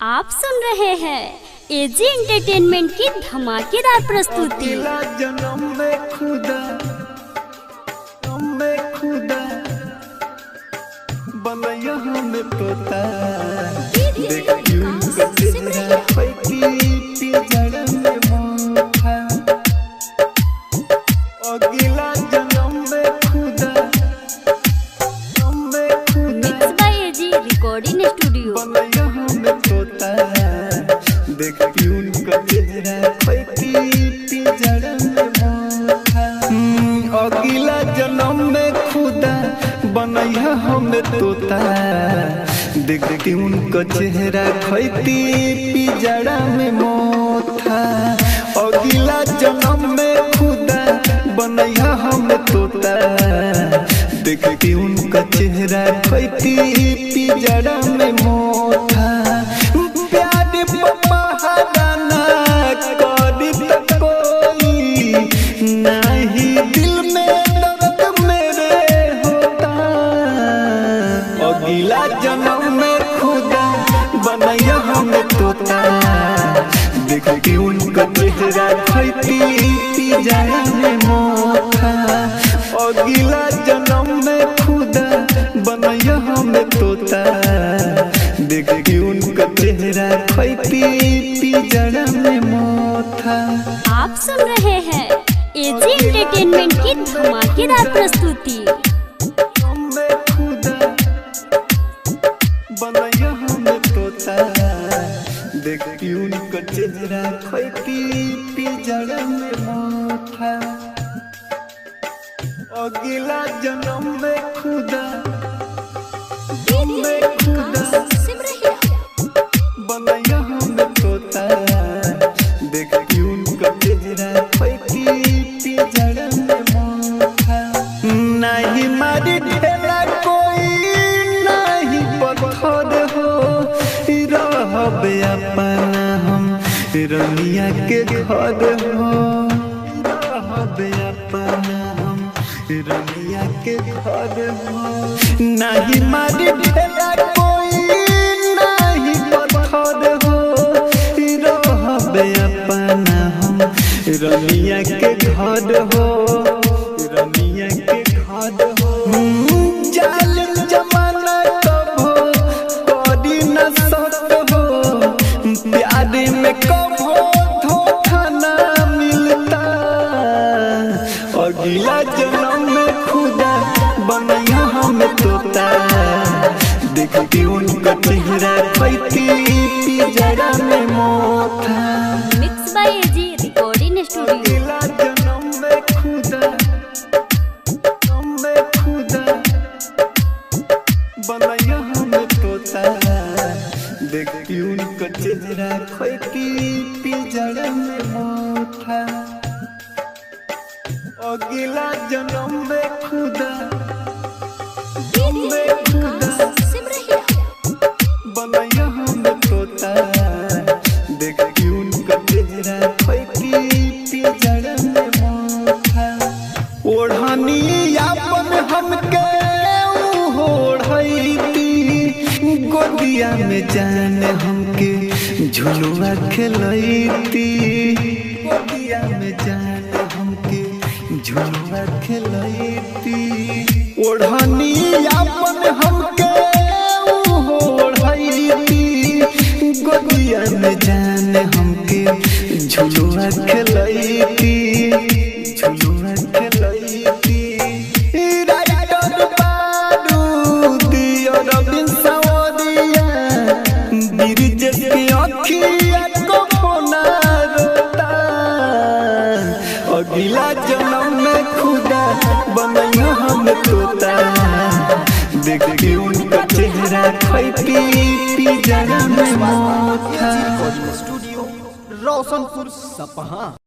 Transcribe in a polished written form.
आप सुन रहे हैं एजी एंटरटेनमेंट की धमाकेदार प्रस्तुति। जन्म में खुदा बनैया हमें तोता देख यूं कचरा पैकी जड़ में मोथा अगला जन्म में खुदा mix by AG recording studio. बनैया हमें तोता देख यूं कचरा पैकी जड़ में मोथा अगला जन्म में खुदा बनैया हमें तोता देखती उनका चेहरा खैती पिजड़ा में मोथा अगला जन्म में खुदा बनैया हमें तोता देखती उनका चेहरा खैती पिजड़ा में मोथा प्यार पप्पा हराना करी तक कोई नहीं दिल में दर्द मेरे होता अगला जन्म में खुदा बनैया हमें तोता देखती उनका चेहरा खैती पिजड़ा में मोथा अगला जन्म में खुदा बनैया हमें तोता देखती उनका चेहरा खैती पिजड़ा में मोथा। आप सुन रहे हैं एजी एंटरटेनमेंट की धमाकेदार प्रस्तुति। बनैया हमें तोता देखती उनका चेहरा खैती पिजड़ा में मोथा अगला जन्म में खुदा बनैया हमें तोता देखती उनका चेहरा खैती पिजड़ा में मोथा नहीं मारी ढेला कोई नहीं पत्थर हो रहबे अपना हम रनिया के घर हो रहबे अपना हम रनिया के घर हो नहीं मारी ढेला कोई नहीं पत्थर हो रहबे अपना हम रनिया के घर हो रनिया के घर हो जालिम जमाना कबो करी न सत हो प्यार में कबो धोखा न मिलता अगला जन्म में खुदा बनैया हमें तोता देखती उनका चेहरा खैती पिजड़ा में मोथा mix by AG recording studio. अगला जन्म में खुदा बनैया हमें तोता देखती उनका चेहरा खैती पिजड़ा में मोथा अगला जन्म में खुदा बनैया हमें तोता देखती उनका चेहरा खैती पिजड़ा में मोथा ओढ़नी अपन हमके गोदिया में जान हमके झुलुआ खेलैती गोदिया में जान हमके झुलुआ खेलैती ओढ़नी अपन हमके ओढ़ैती गोदिया में जान हमके झुलुआ खेलैती झुलुआ खेलैती राइटर बारूद और बिन अगला जन्म में खुदा बनैया हमें तोता देखती उनका चेहरा खैती पिजड़ा में मोथा। स्टूडियो रोशनपुर सपहा।